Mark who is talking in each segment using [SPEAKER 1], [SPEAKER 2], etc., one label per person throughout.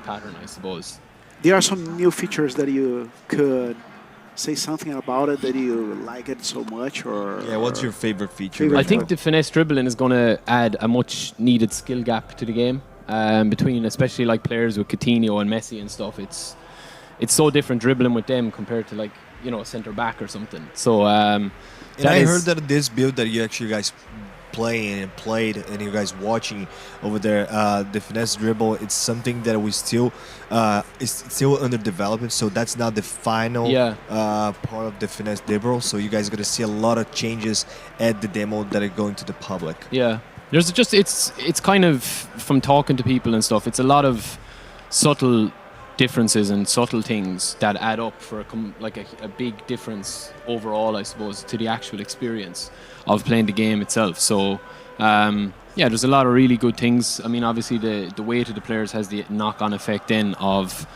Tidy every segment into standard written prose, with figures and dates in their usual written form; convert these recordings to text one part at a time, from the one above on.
[SPEAKER 1] pattern, I suppose.
[SPEAKER 2] There are some new features that you could say something about it that you like it so much, or
[SPEAKER 3] Yeah, what's your favorite feature?
[SPEAKER 1] I think the finesse dribbling is going to add a much needed skill gap to the game between, especially like players with Coutinho and Messi and stuff. It's so different dribbling with them compared to, like, you know, a centre back or something. So
[SPEAKER 3] and I heard that this build that you actually guys played and you guys watching over there, the finesse dribble, it's something that we still is still under development, so that's not the final part of the finesse dribble. So you guys are gonna see a lot of changes at the demo that are going to the public.
[SPEAKER 1] Yeah, there's just it's kind of, from talking to people and stuff, it's a lot of subtle differences and subtle things that add up for a big difference overall, I suppose, to the actual experience of playing the game itself. So yeah, there's a lot of really good things. I mean, obviously the weight of the players has the knock-on effect then of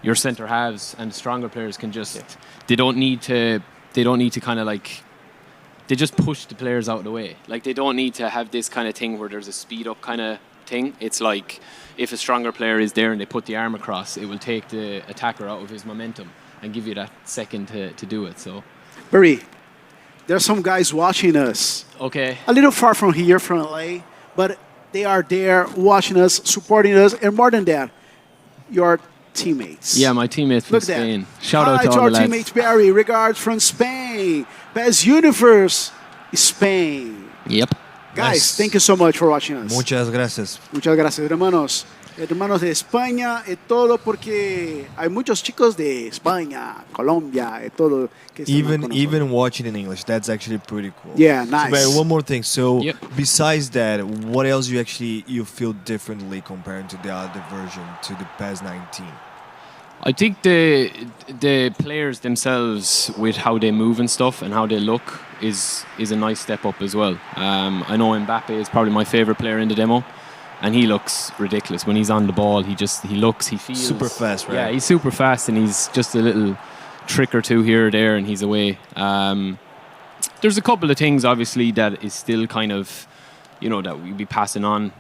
[SPEAKER 1] your centre halves, and stronger players can just they don't need to kind of like, they just push the players out of the way. Like, they don't need to have this kind of thing where there's a speed up kind of thing. It's like, if a stronger player is there and they put the arm across, it will take the attacker out of his momentum and give you that second to do it. So,
[SPEAKER 2] Barry, there are some guys watching us.
[SPEAKER 1] Okay.
[SPEAKER 2] A little far from here, from LA, but they are there watching us, supporting us, and more than that, your teammates.
[SPEAKER 1] Yeah, my teammates from Spain. Shout out to all
[SPEAKER 2] our
[SPEAKER 1] the lads.
[SPEAKER 2] teammates, Barry. Regards from Spain. PESuniverse, Spain.
[SPEAKER 1] Yep.
[SPEAKER 2] Guys, thank you so much for watching us.
[SPEAKER 3] Muchas gracias.
[SPEAKER 2] Muchas gracias, hermanos. Hermanos de España, todo porque hay muchos chicos de España, Colombia, todo. Que
[SPEAKER 3] Even watching in English, that's actually pretty cool.
[SPEAKER 2] Yeah, nice.
[SPEAKER 3] So, Barry, one more thing. So, besides that, what else you feel differently compared to the other version, to the PES19?
[SPEAKER 1] I think the players themselves, with how they move and stuff and how they look, is a nice step up as well. I know Mbappe is probably my favorite player in the demo, and he looks ridiculous when he's on the ball. He feels
[SPEAKER 3] super fast, right?
[SPEAKER 1] Yeah, he's super fast, and he's just a little trick or two here or there, and he's away. There's a couple of things, obviously, that is still kind of, you know, that we'll be passing on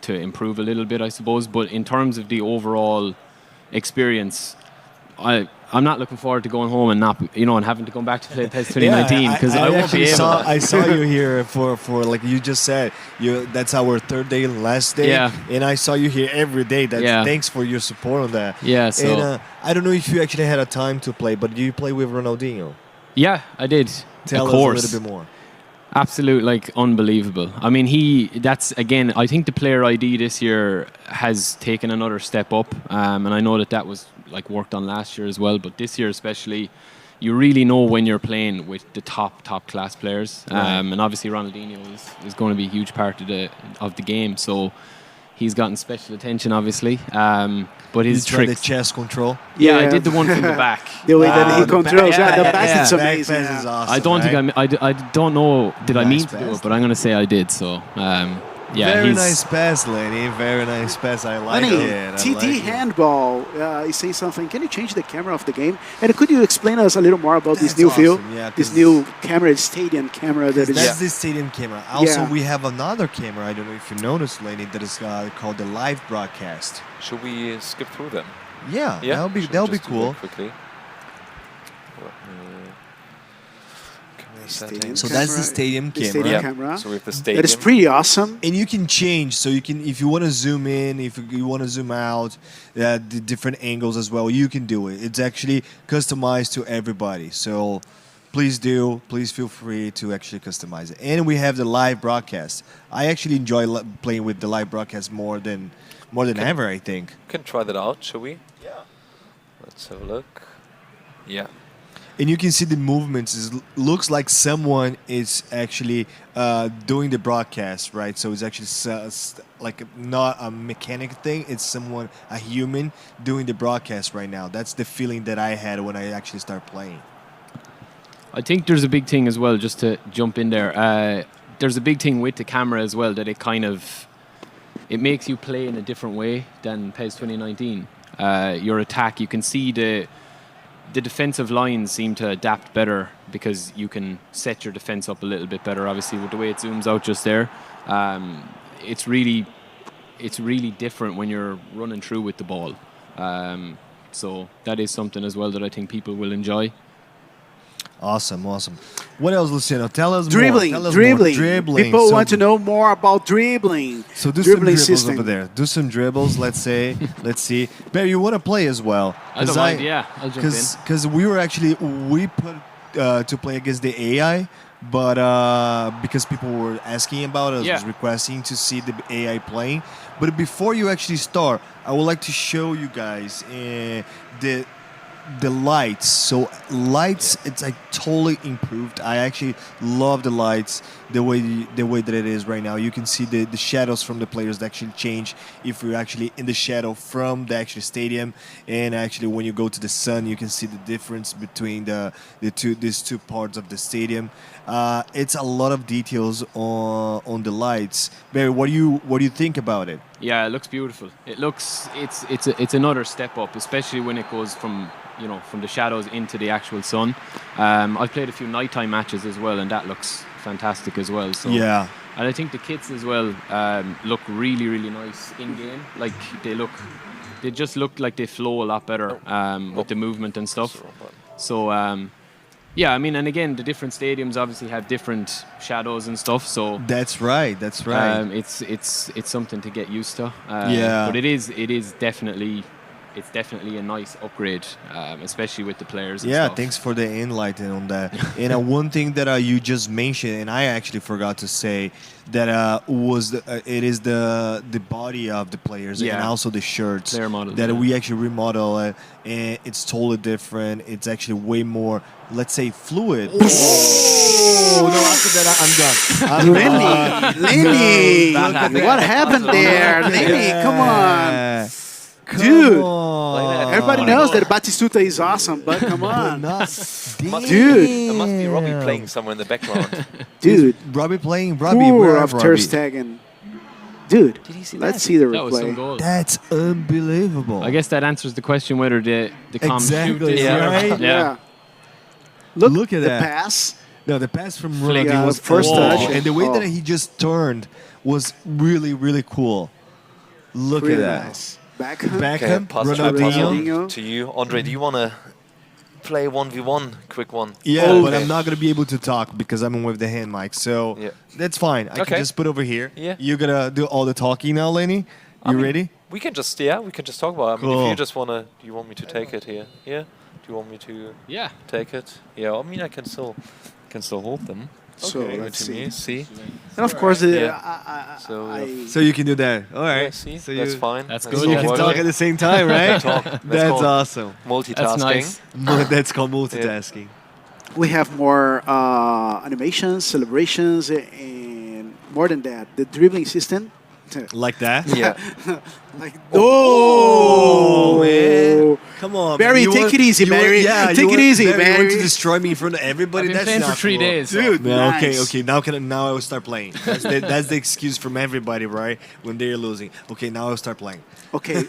[SPEAKER 1] to improve a little bit, I suppose. But in terms of the overall experience, I'm not looking forward to going home and not, you know, and having to come back to play PES 2019, because I won't be able.
[SPEAKER 3] I saw you here for like you just said. That's our third day and last day.
[SPEAKER 1] Yeah.
[SPEAKER 3] And I saw you here every day. Thanks for your support on that.
[SPEAKER 1] Yeah. So.
[SPEAKER 3] And I don't know if you actually had a time to play, but do you play with Ronaldinho?
[SPEAKER 1] Yeah, I did.
[SPEAKER 3] Tell
[SPEAKER 1] us
[SPEAKER 3] a little bit more.
[SPEAKER 1] Absolute, like, unbelievable. I mean, that's, again, I think the player ID this year has taken another step up. And I know that was, like, worked on last year as well. But this year especially, you really know when you're playing with the top class players.
[SPEAKER 3] Right.
[SPEAKER 1] And obviously Ronaldinho is going to be a huge part of the game. So he's gotten special attention, obviously. But his tricks,
[SPEAKER 3] the chest control.
[SPEAKER 1] Yeah, I did the one from the back.
[SPEAKER 2] The way that he controls, the back is
[SPEAKER 3] amazing.
[SPEAKER 2] amazing.
[SPEAKER 3] Back is awesome,
[SPEAKER 1] I don't think I don't know. Did I mean to do
[SPEAKER 3] pass.
[SPEAKER 1] it? But I'm going to say I did. So yeah,
[SPEAKER 3] very nice pass, Lenny. Very nice pass. I like it.
[SPEAKER 2] TD handball is saying something. Can you change the camera of the game? And could you explain us a little more about this new
[SPEAKER 3] awesome.
[SPEAKER 2] field?
[SPEAKER 3] Yeah,
[SPEAKER 2] this new camera, stadium camera.
[SPEAKER 3] That's the stadium camera. Also, we have another camera. I don't know if you noticed, Lenny, that is called the live broadcast.
[SPEAKER 4] Should we skip through them?
[SPEAKER 3] Yeah, that'll be cool.
[SPEAKER 4] Quickly.
[SPEAKER 3] So that's the stadium camera.
[SPEAKER 4] So we have the stadium.
[SPEAKER 2] That is pretty awesome.
[SPEAKER 3] And you can change, so you can, if you want to zoom in, if you want to zoom out, the different angles as well, you can do it. It's actually customized to everybody. So please feel free to actually customize it. And we have the live broadcast. I actually enjoy playing with the live broadcast more than ever, I think.
[SPEAKER 4] Can try that out, shall we? Yeah. Let's have a look. Yeah.
[SPEAKER 3] And you can see the movements. It looks like someone is actually doing the broadcast, right? So it's actually like not a mechanic thing. It's a human doing the broadcast right now. That's the feeling that I had when I actually started playing.
[SPEAKER 1] I think there's a big thing as well, just to jump in there. There's a big thing with the camera as well, that it makes you play in a different way than PES 2019. Your attack, you can see the defensive lines seem to adapt better because you can set your defense up a little bit better, obviously, with the way it zooms out just there. It's really it's really different when you're running through with the ball. So that is something as well that I think people will enjoy.
[SPEAKER 3] Awesome, awesome. What else, Luciano? Tell us
[SPEAKER 2] Dribbling,
[SPEAKER 3] more. Tell us
[SPEAKER 2] dribbling.
[SPEAKER 3] More. Dribbling.
[SPEAKER 2] People
[SPEAKER 3] So-
[SPEAKER 2] want to know more about dribbling.
[SPEAKER 3] So do
[SPEAKER 2] dribbling
[SPEAKER 3] some dribbles
[SPEAKER 2] system.
[SPEAKER 3] over there. Do some dribbles. Let's say. Let's see. Barry, you want to play as well?
[SPEAKER 1] I don't mind, yeah, I'll jump in.
[SPEAKER 3] Because we put to play against the AI, but because people were asking about us,
[SPEAKER 1] Yeah.
[SPEAKER 3] was requesting to see the AI playing. But before you actually start, I would like to show you guys the lights. So lights, it's like totally improved. I actually love the lights the way that it is right now. You can see the shadows from the players that actually change if you're actually in the shadow from the actual stadium, and actually when you go to the sun, you can see the difference between these two parts of the stadium. It's a lot of details on the lights. Barry, what do you think about it?
[SPEAKER 1] Yeah, it looks beautiful. It looks it's another step up, especially when it goes from the shadows into the actual sun. I've played a few nighttime matches as well, and that looks fantastic as well. So
[SPEAKER 3] Yeah.
[SPEAKER 1] and I think the kits as well look really, really nice in game. Like they just look like they flow a lot better with the movement and stuff. So yeah, I mean, and again, the different stadiums obviously have different shadows and stuff. So
[SPEAKER 3] That's right. That's right.
[SPEAKER 1] it's something to get used to.
[SPEAKER 3] Yeah.
[SPEAKER 1] But it is definitely a nice upgrade, especially with the players. And
[SPEAKER 3] Yeah,
[SPEAKER 1] stuff.
[SPEAKER 3] thanks for the enlighten on that. And one thing that you just mentioned, and I actually forgot to say, that it is the body of the players and
[SPEAKER 1] Yeah.
[SPEAKER 3] also the shirts
[SPEAKER 1] Player models,
[SPEAKER 3] that
[SPEAKER 1] yeah.
[SPEAKER 3] we actually remodel, and it's totally different. It's actually way more, let's say, fluid. Oh no! After that, I'm done.
[SPEAKER 2] Lenny,
[SPEAKER 1] happened.
[SPEAKER 2] what happened there? Lenny, come on. Dude.
[SPEAKER 3] on.
[SPEAKER 2] Everybody knows that Batistuta is awesome, but come on.
[SPEAKER 4] Dude, there must be Robbie playing somewhere in the background.
[SPEAKER 2] Dude,
[SPEAKER 3] Robbie playing. Robbie,
[SPEAKER 2] poor
[SPEAKER 3] where
[SPEAKER 2] of
[SPEAKER 3] are
[SPEAKER 2] Ter
[SPEAKER 3] Robbie?
[SPEAKER 2] Stegen. Dude,
[SPEAKER 4] Did he see
[SPEAKER 2] let's
[SPEAKER 4] that?
[SPEAKER 2] see the
[SPEAKER 1] That was some
[SPEAKER 2] replay.
[SPEAKER 1] goal.
[SPEAKER 3] That's unbelievable.
[SPEAKER 1] I guess that answers the question whether the com
[SPEAKER 3] Exactly,
[SPEAKER 1] shoot is
[SPEAKER 3] right?
[SPEAKER 1] Yeah.
[SPEAKER 3] Look at
[SPEAKER 2] the
[SPEAKER 3] that.
[SPEAKER 2] pass.
[SPEAKER 3] No, the pass from
[SPEAKER 1] Flick.
[SPEAKER 3] Robbie
[SPEAKER 2] Yeah,
[SPEAKER 3] was
[SPEAKER 2] first
[SPEAKER 3] awesome.
[SPEAKER 2] touch.
[SPEAKER 3] And the way
[SPEAKER 2] Oh.
[SPEAKER 3] that he just turned was really, really cool. Look
[SPEAKER 2] Really
[SPEAKER 3] at that.
[SPEAKER 2] nice. Beckham.
[SPEAKER 4] Okay,
[SPEAKER 3] Beckham,
[SPEAKER 4] pass it
[SPEAKER 3] Ronaldinho.
[SPEAKER 4] on to you. Andre, do you want to play 1v1? Quick one.
[SPEAKER 3] Yeah,
[SPEAKER 2] Oh,
[SPEAKER 3] but
[SPEAKER 4] okay.
[SPEAKER 3] I'm not going to be able to talk because I'm with the hand mic. So
[SPEAKER 4] Yeah.
[SPEAKER 3] that's fine. I
[SPEAKER 4] Okay.
[SPEAKER 3] can just put over here.
[SPEAKER 4] Yeah.
[SPEAKER 3] You're going to do all the talking now, Lenny? You ready?
[SPEAKER 4] We can just talk about it. I mean,
[SPEAKER 3] Cool.
[SPEAKER 4] if you just want to, do you want me to take it here? Yeah? Do you want me to
[SPEAKER 1] Yeah.
[SPEAKER 4] take it? Yeah, I mean, I can still hold them.
[SPEAKER 2] So
[SPEAKER 4] Give it
[SPEAKER 2] let's
[SPEAKER 4] to me.
[SPEAKER 2] see.
[SPEAKER 4] See?
[SPEAKER 2] And of course,
[SPEAKER 4] Yeah.
[SPEAKER 3] So you can do that. All right.
[SPEAKER 4] Yeah, see?
[SPEAKER 3] So
[SPEAKER 4] That's
[SPEAKER 3] you,
[SPEAKER 4] fine.
[SPEAKER 1] That's
[SPEAKER 3] So
[SPEAKER 1] good,
[SPEAKER 3] you
[SPEAKER 1] yeah.
[SPEAKER 3] can
[SPEAKER 1] Working.
[SPEAKER 3] talk at the same time, right?
[SPEAKER 4] Talk.
[SPEAKER 3] That's
[SPEAKER 4] called
[SPEAKER 3] awesome.
[SPEAKER 4] multitasking.
[SPEAKER 1] That's nice.
[SPEAKER 3] That's called multitasking.
[SPEAKER 2] we have more animations, celebrations, and more than that, the dribbling system.
[SPEAKER 3] Like that?
[SPEAKER 4] Yeah.
[SPEAKER 2] Like,
[SPEAKER 3] Oh, man. Come on,
[SPEAKER 2] Barry,
[SPEAKER 3] man.
[SPEAKER 2] take it easy, Barry. Take it easy,
[SPEAKER 3] You want
[SPEAKER 2] Barry.
[SPEAKER 3] to destroy me in front of everybody?
[SPEAKER 1] I've been
[SPEAKER 3] That's
[SPEAKER 1] playing
[SPEAKER 3] not
[SPEAKER 1] for 3
[SPEAKER 3] cool.
[SPEAKER 1] days, so-
[SPEAKER 2] Dude,
[SPEAKER 3] No,
[SPEAKER 2] nice.
[SPEAKER 3] okay. Now I will start playing. That's the excuse from everybody, right? When they're losing. Okay, now I'll start playing.
[SPEAKER 2] Okay,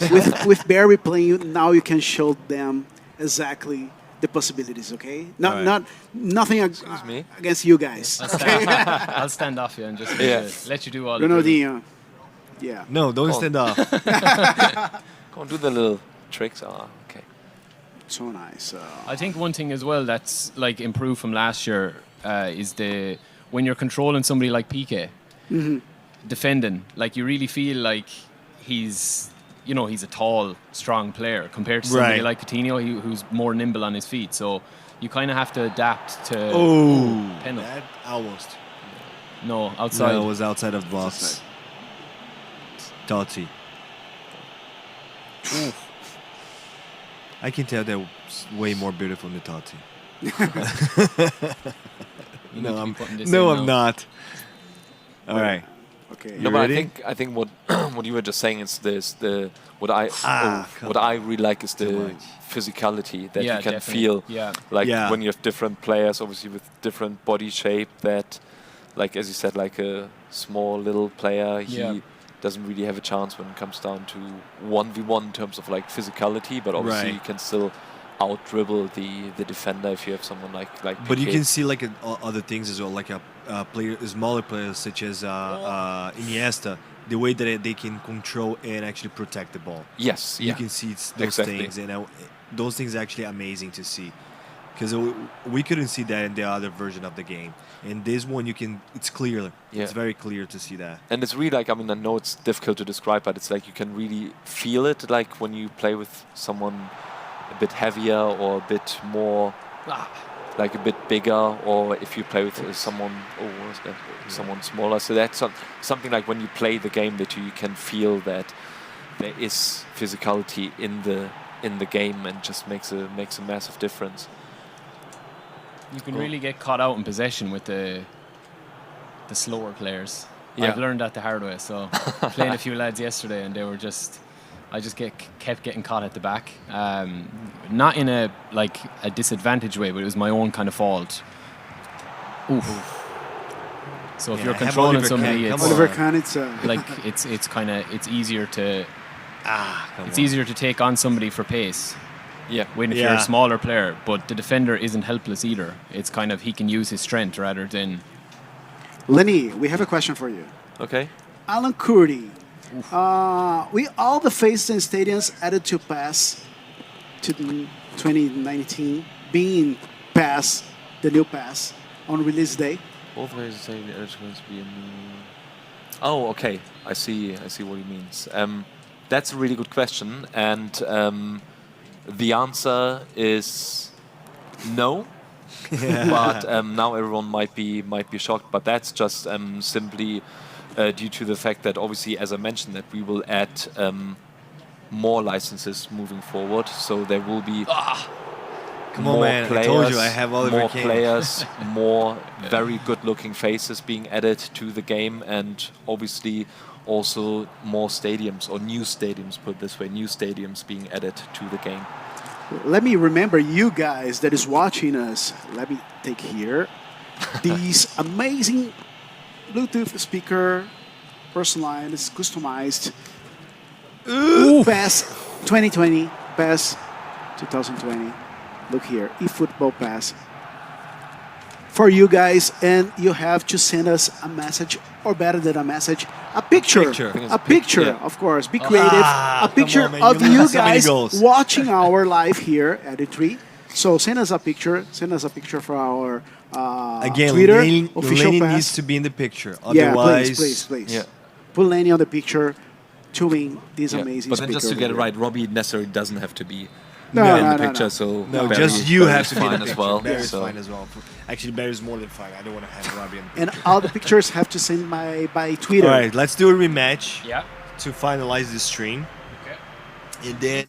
[SPEAKER 2] with Barry playing, now you can show them exactly the possibilities. Okay,
[SPEAKER 3] Alright.
[SPEAKER 2] nothing
[SPEAKER 4] me?
[SPEAKER 2] against you guys.
[SPEAKER 1] I'll stand off you and just let you do all the
[SPEAKER 2] Ronaldinho. Yeah.
[SPEAKER 3] No, don't
[SPEAKER 4] Oh.
[SPEAKER 3] stand up.
[SPEAKER 4] Go on, do the little tricks. Ah, okay.
[SPEAKER 2] So nice.
[SPEAKER 1] I think one thing as well that's like improved from last year is when you're controlling somebody like Piqué, defending, like you really feel like he's a tall, strong player compared to somebody
[SPEAKER 3] Right.
[SPEAKER 1] like Coutinho who's more nimble on his feet. So you kind of have to adapt to penalty.
[SPEAKER 3] That almost.
[SPEAKER 1] No, outside.
[SPEAKER 3] No, it was outside of the box. Totti. I can tell that was way more beautiful than Totti.
[SPEAKER 1] You need
[SPEAKER 3] No,
[SPEAKER 1] to be putting this
[SPEAKER 3] No,
[SPEAKER 1] in
[SPEAKER 3] I'm
[SPEAKER 1] now.
[SPEAKER 3] not. All right.
[SPEAKER 2] Okay.
[SPEAKER 4] No,
[SPEAKER 3] You
[SPEAKER 4] but
[SPEAKER 3] ready?
[SPEAKER 4] I think what what you were just saying is what
[SPEAKER 3] come
[SPEAKER 4] I really like is the
[SPEAKER 3] much.
[SPEAKER 4] physicality that
[SPEAKER 1] Yeah,
[SPEAKER 4] you can
[SPEAKER 1] definitely.
[SPEAKER 4] feel.
[SPEAKER 1] Yeah.
[SPEAKER 4] Like
[SPEAKER 3] Yeah.
[SPEAKER 4] when you have different players, obviously with different body shape, that, like as you said, like a small little player, he
[SPEAKER 1] Yeah.
[SPEAKER 4] doesn't really have a chance when it comes down to 1v1 in terms of like physicality, but obviously
[SPEAKER 3] Right.
[SPEAKER 4] you can still out dribble the defender if you have someone like
[SPEAKER 3] But you
[SPEAKER 4] Piqué.
[SPEAKER 3] can see like other things as well, like a smaller players such as Iniesta the way that they can control and actually protect the ball.
[SPEAKER 4] Yes,
[SPEAKER 3] You
[SPEAKER 4] yeah.
[SPEAKER 3] can see those
[SPEAKER 4] Exactly.
[SPEAKER 3] things, and those things are actually amazing to see, because we couldn't see that in the other version of the game. In this one, it's clear.
[SPEAKER 4] Yeah.
[SPEAKER 3] It's very clear to see that.
[SPEAKER 4] And it's really like, I mean, I know it's difficult to describe, but it's like you can really feel it, like when you play with someone a bit heavier or a bit more, like a bit bigger, or if you play with someone, someone smaller. So that's something like when you play the game that you can feel that there is physicality in the game, and just makes a massive difference.
[SPEAKER 1] You can really get caught out in possession with the slower players.
[SPEAKER 4] Yeah.
[SPEAKER 1] I've learned that the hard way. So playing a few lads yesterday, and they were I just kept getting caught at the back. Not in a disadvantaged way, but it was my own kind of fault. Oof. So if you're controlling somebody, it's
[SPEAKER 2] Oliver Kahn, it's
[SPEAKER 1] it's easier to easier to take on somebody for pace.
[SPEAKER 4] Yeah.
[SPEAKER 1] When if you're a smaller player, but the defender isn't helpless either. It's kind of he can use his strength rather than.
[SPEAKER 2] Lenny, we have a question for you.
[SPEAKER 4] Okay.
[SPEAKER 2] Alan Kurdi. We all the faces and stadiums added to PES to 2019 being PES, the new PES, on release day.
[SPEAKER 4] Both ways say the edge going to be a new. Oh, okay. I see what he means. That's a really good question, and the answer is no. But now everyone might be shocked. But that's just simply due to the fact that obviously, as I mentioned, that we will add more licenses moving forward. So there will be
[SPEAKER 3] Come on,
[SPEAKER 4] more
[SPEAKER 3] man!
[SPEAKER 4] players,
[SPEAKER 3] I told you I have Oliver
[SPEAKER 4] more
[SPEAKER 3] Kahn.
[SPEAKER 4] players, more very good-looking faces being added to the game, and obviously also more stadiums, or new stadiums, put it this way, new stadiums being added to the game.
[SPEAKER 2] Let me remember you guys that is watching us. Let me take here these amazing Bluetooth speaker, personalized, customized. PES 2020, PES 2020. Look here, eFootball PES. For you guys, and you have to send us a message, or better than a message, a picture. A picture,
[SPEAKER 4] yeah.
[SPEAKER 2] Of course. Be creative. A picture
[SPEAKER 3] on, man,
[SPEAKER 2] of
[SPEAKER 3] you
[SPEAKER 2] you
[SPEAKER 3] have so many
[SPEAKER 2] guys
[SPEAKER 3] goals.
[SPEAKER 2] watching our live here at E3. So send us a picture. Send us a picture for our
[SPEAKER 3] Again,
[SPEAKER 2] Twitter,
[SPEAKER 3] Lenny
[SPEAKER 2] official PES.
[SPEAKER 3] needs to be in the picture.
[SPEAKER 2] Yeah,
[SPEAKER 3] Otherwise,
[SPEAKER 2] please.
[SPEAKER 4] Yeah.
[SPEAKER 2] Put Lenny on the picture to win this
[SPEAKER 4] Yeah.
[SPEAKER 2] amazing
[SPEAKER 4] But then just to
[SPEAKER 2] speaker
[SPEAKER 4] get it
[SPEAKER 2] over
[SPEAKER 4] right, Robbie necessarily doesn't have to be
[SPEAKER 2] No,
[SPEAKER 4] in
[SPEAKER 2] no,
[SPEAKER 4] the
[SPEAKER 2] no,
[SPEAKER 4] picture.
[SPEAKER 2] no.
[SPEAKER 4] So
[SPEAKER 3] no,
[SPEAKER 4] Barry-
[SPEAKER 3] just you
[SPEAKER 4] Barry's
[SPEAKER 3] have to be in
[SPEAKER 4] fine
[SPEAKER 3] the
[SPEAKER 4] as
[SPEAKER 3] picture.
[SPEAKER 4] well.
[SPEAKER 3] Barry's
[SPEAKER 4] So-
[SPEAKER 3] fine as well. Actually, Barry's more than fine. I don't want to have Robbie in the
[SPEAKER 2] And
[SPEAKER 3] picture.
[SPEAKER 2] all the pictures have to send by Twitter.
[SPEAKER 3] All right, let's do a rematch
[SPEAKER 1] Yeah.
[SPEAKER 3] to finalize the stream.
[SPEAKER 1] Okay.
[SPEAKER 3] And then